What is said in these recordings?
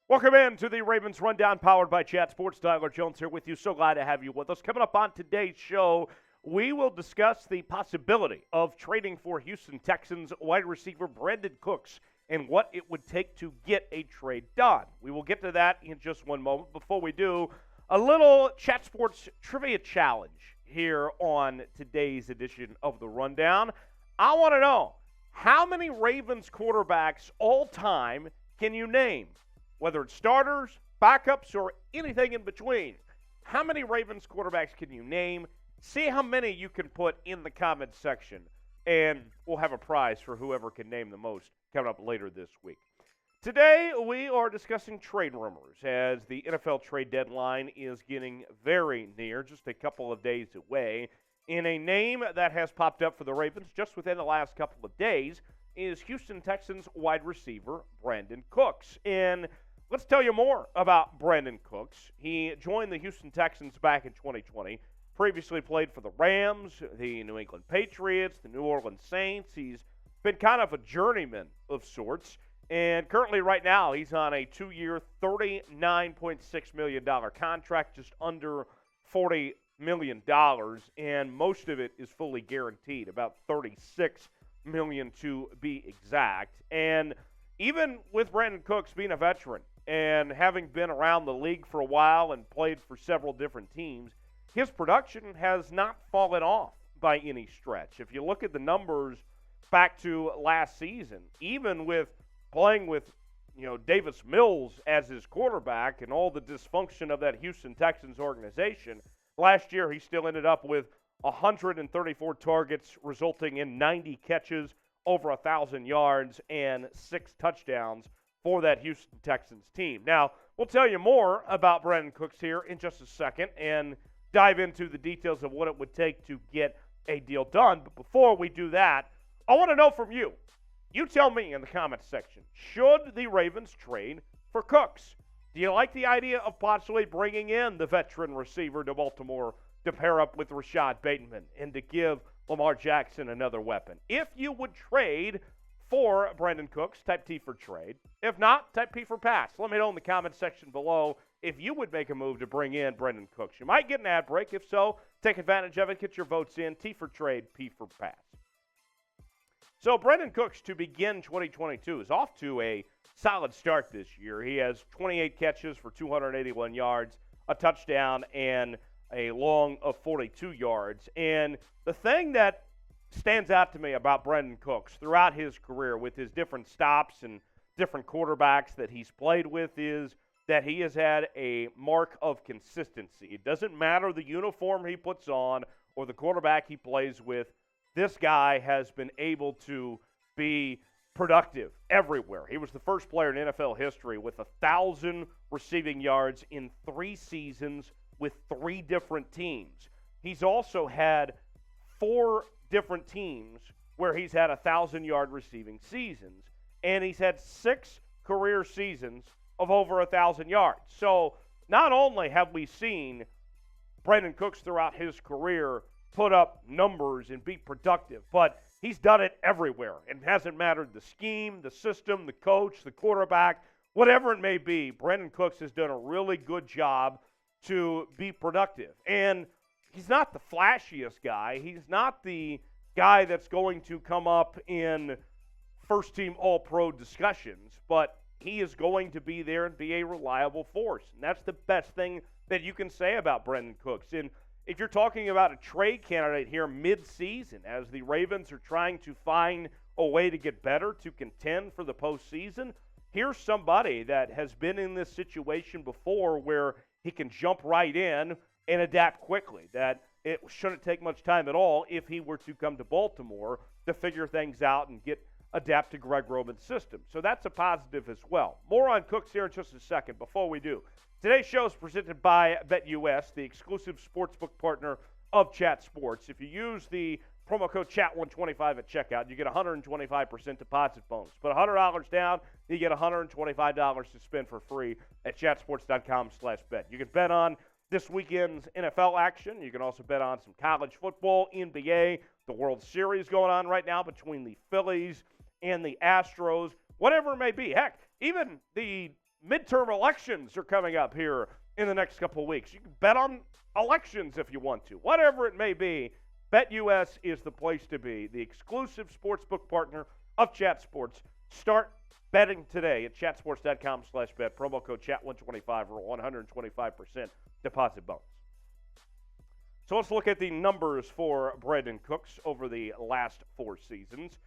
Welcome in to the Ravens Rundown, powered by Chat Sports. Tyler Jones here with you. So glad to have you with us. Coming up on today's show, we will discuss the possibility of trading for Houston Texans wide receiver Brandin Cooks and what it would take to get a trade done. We will get to that in just one moment. Before we do, a little Chat Sports Trivia Challenge here on today's edition of the Rundown. I want to know, how many Ravens quarterbacks all time can you name? Whether it's starters, backups, or anything in between. How many Ravens quarterbacks can you name? See how many you can put in the comments section, and we'll have a prize for whoever can name the most coming up later this week. Today, we are discussing trade rumors as the NFL trade deadline is getting very near, just a couple of days away. And a name that has popped up for the Ravens just within the last couple of days is Houston Texans wide receiver Brandin Cooks. And let's tell you more about Brandin Cooks. He joined the Houston Texans back in 2020, previously played for the Rams, the New England Patriots, the New Orleans Saints. He's been kind of a journeyman of sorts, and currently right now he's on a 2-year, $39.6 million contract, just under $40 million, and most of it is fully guaranteed, about $36 million to be exact. And even with Brandin Cooks being a veteran and having been around the league for a while and played for several different teams, his production has not fallen off by any stretch. If you look at the numbers back to last season, even with playing with Davis Mills as his quarterback and all the dysfunction of that Houston Texans organization, last year he still ended up with 134 targets, resulting in 90 catches, over 1,000 yards, and 6 touchdowns for that Houston Texans team. Now, we'll tell you more about Brandin Cooks here in just a second and dive into the details of what it would take to get a deal done. But before we do that, I want to know from you. You tell me in the comments section, should the Ravens trade for Cooks? Do you like the idea of possibly bringing in the veteran receiver to Baltimore to pair up with Rashad Bateman and to give Lamar Jackson another weapon? If you would trade for Brandin Cooks, type T for trade. If not, type P for pass. Let me know in the comments section below if you would make a move to bring in Brandin Cooks. You might get an ad break. If so, take advantage of it. Get your votes in. T for trade, P for pass. So Brandin Cooks, to begin 2022, is off to a solid start this year. He has 28 catches for 281 yards, a touchdown, and a long of 42 yards. And the thing that stands out to me about Brandin Cooks throughout his career with his different stops and different quarterbacks that he's played with is that he has had a mark of consistency. It doesn't matter the uniform he puts on or the quarterback he plays with. This guy has been able to be productive everywhere. He was the first player in NFL history with 1,000 receiving yards in 3 seasons with 3 different teams. He's also had 4 different teams where he's had 1,000-yard receiving seasons, and he's had 6 career seasons of over 1,000 yards. So not only have we seen Brandin Cooks throughout his career put up numbers and be productive, but he's done it everywhere. It hasn't mattered the scheme, the system, the coach, the quarterback, whatever it may be. Brandin Cooks has done a really good job to be productive. And he's not the flashiest guy. He's not the guy that's going to come up in first-team All-Pro discussions, but he is going to be there and be a reliable force. And that's the best thing that you can say about Brandin Cooks. And if you're talking about a trade candidate here mid-season, as the Ravens are trying to find a way to get better, to contend for the postseason, here's somebody that has been in this situation before where he can jump right in and adapt quickly, that it shouldn't take much time at all if he were to come to Baltimore to figure things out and adapt to Greg Roman's system. So that's a positive as well. More on Cooks here in just a second. Before we do, today's show is presented by BetUS, the exclusive sportsbook partner of Chat Sports. If you use the promo code CHAT125 at checkout, you get a 125% deposit bonus. Put $100 down, you get $125 to spend for free at chatsports.com/bet. You can bet on this weekend's NFL action. You can also bet on some college football, NBA, the World Series going on right now between the Phillies and the Astros, whatever it may be. Heck, even the midterm elections are coming up here in the next couple of weeks. You can bet on elections if you want to. Whatever it may be, BetUS is the place to be. The exclusive sportsbook partner of Chat Sports. Start betting today at chatsports.com/bet. Promo code chat125 for 125% deposit bonus. So let's look at the numbers for Brandin Cooks over the last 4 seasons.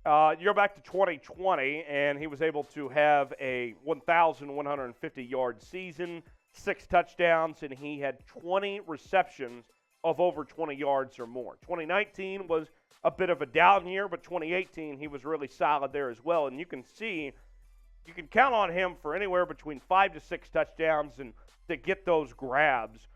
You're back to 2020, and he was able to have a 1,150-yard season, 6 touchdowns, and he had 20 receptions of over 20 yards or more. 2019 was a bit of a down year, but 2018 he was really solid there as well. And you can see, you can count on him for anywhere between 5 to 6 touchdowns, and to get those grabs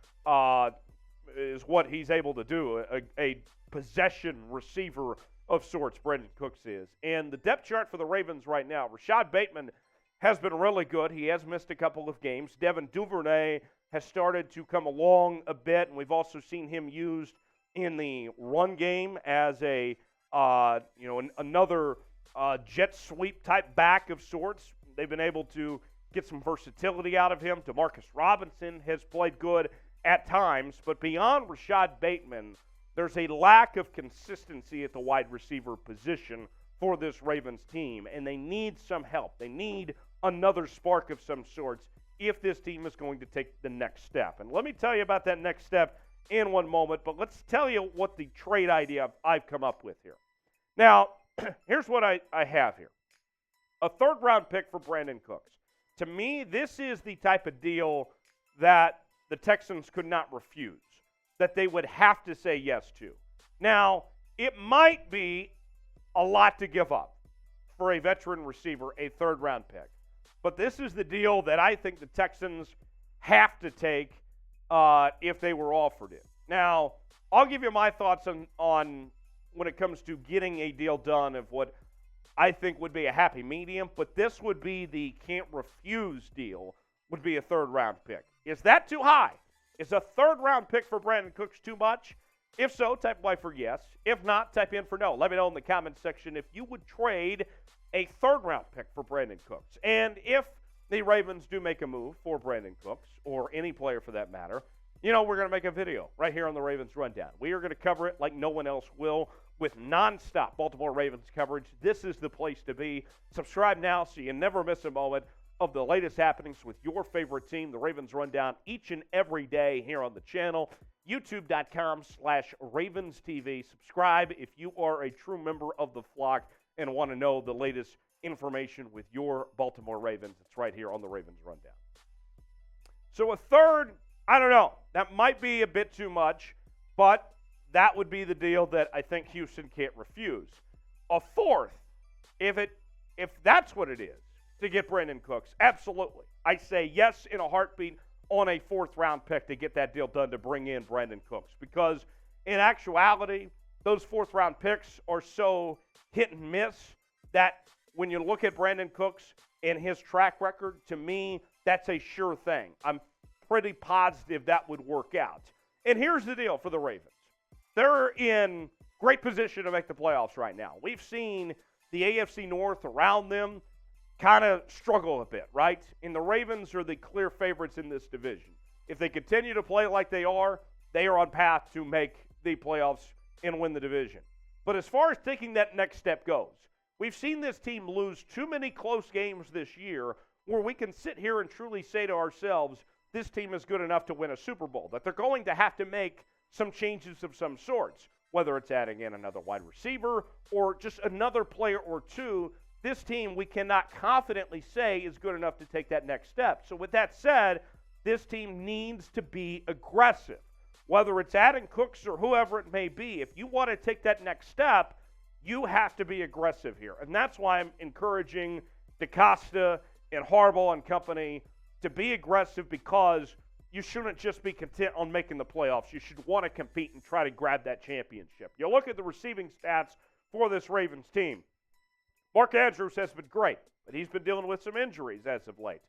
is what he's able to do. A possession receiver of sorts, Brandin Cooks is. And the depth chart for the Ravens right now, Rashad Bateman has been really good. He has missed a couple of games. Devin Duvernay has started to come along a bit, and we've also seen him used in the run game as a another jet sweep type back of sorts. They've been able to get some versatility out of him. Demarcus Robinson has played good at times, but beyond Rashad Bateman, there's a lack of consistency at the wide receiver position for this Ravens team, and they need some help. They need another spark of some sorts if this team is going to take the next step. And let me tell you about that next step in one moment, but let's tell you what the trade idea I've come up with here. Now, here's what I have here. A third-round pick for Brandin Cooks. To me, this is the type of deal that the Texans could not refuse, that they would have to say yes to. Now, it might be a lot to give up for a veteran receiver, a third-round pick. But this is the deal that I think the Texans have to take if they were offered it. Now, I'll give you my thoughts on when it comes to getting a deal done of what I think would be a happy medium, but this would be the can't refuse deal, would be a third-round pick. Is that too high? Is a third-round pick for Brandin Cooks too much? If so, type Y for yes. If not, type in for no. Let me know in the comments section if you would trade a third-round pick for Brandin Cooks. And if the Ravens do make a move for Brandin Cooks, or any player for that matter, we're going to make a video right here on the Ravens Rundown. We are going to cover it like no one else will with nonstop Baltimore Ravens coverage. This is the place to be. Subscribe now so you never miss a moment of the latest happenings with your favorite team, the Ravens Rundown, each and every day here on the channel. YouTube.com/RavensTV. Subscribe if you are a true member of the flock and want to know the latest information with your Baltimore Ravens. It's right here on the Ravens Rundown. So a third, I don't know. That might be a bit too much, but that would be the deal that I think Houston can't refuse. A fourth, if that's what it is, to get Brandin Cooks, absolutely. I say yes in a heartbeat on a fourth-round pick to get that deal done to bring in Brandin Cooks. Because in actuality, those fourth-round picks are so hit and miss that when you look at Brandin Cooks and his track record, to me, that's a sure thing. I'm pretty positive that would work out. And here's the deal for the Ravens. They're in great position to make the playoffs right now. We've seen the AFC North around them kind of struggle a bit, right? And the Ravens are the clear favorites in this division. If they continue to play like they are on path to make the playoffs and win the division. But as far as taking that next step goes, we've seen this team lose too many close games this year where we can sit here and truly say to ourselves, this team is good enough to win a Super Bowl, that they're going to have to make some changes of some sorts, whether it's adding in another wide receiver or just another player or two. This team, we cannot confidently say, is good enough to take that next step. So with that said, this team needs to be aggressive. Whether it's adding Cooks or whoever it may be, if you want to take that next step, you have to be aggressive here. And that's why I'm encouraging DeCosta and Harbaugh and company to be aggressive, because you shouldn't just be content on making the playoffs. You should want to compete and try to grab that championship. You look at the receiving stats for this Ravens team. Mark Andrews has been great, but he's been dealing with some injuries as of late.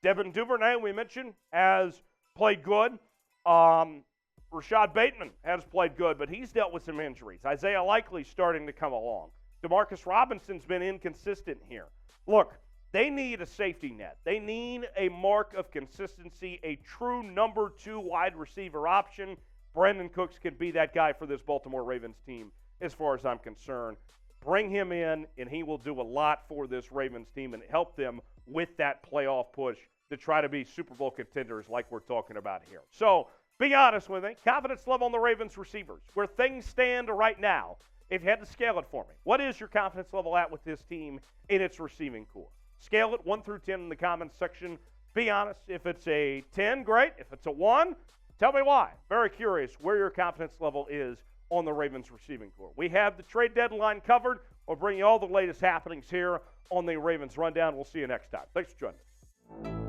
Devin Duvernay, we mentioned, has played good. Rashad Bateman has played good, but he's dealt with some injuries. Isaiah Likely's starting to come along. Demarcus Robinson's been inconsistent here. Look, They need a safety net. They need a mark of consistency, a true number 2 wide receiver option. Brandin Cooks can be that guy for this Baltimore Ravens team as far as I'm concerned. Bring him in, and he will do a lot for this Ravens team and help them with that playoff push to try to be Super Bowl contenders like we're talking about here. So, be honest with me. Confidence level on the Ravens receivers. Where things stand right now, if you had to scale it for me, what is your confidence level at with this team in its receiving core? Scale it 1 through 10 in the comments section. Be honest. If it's a 10, great. If it's a 1, tell me why. Very curious where your confidence level is on the Ravens receiving core. We have the trade deadline covered. We'll bring you all the latest happenings here on the Ravens Rundown. We'll see you next time. Thanks for joining us.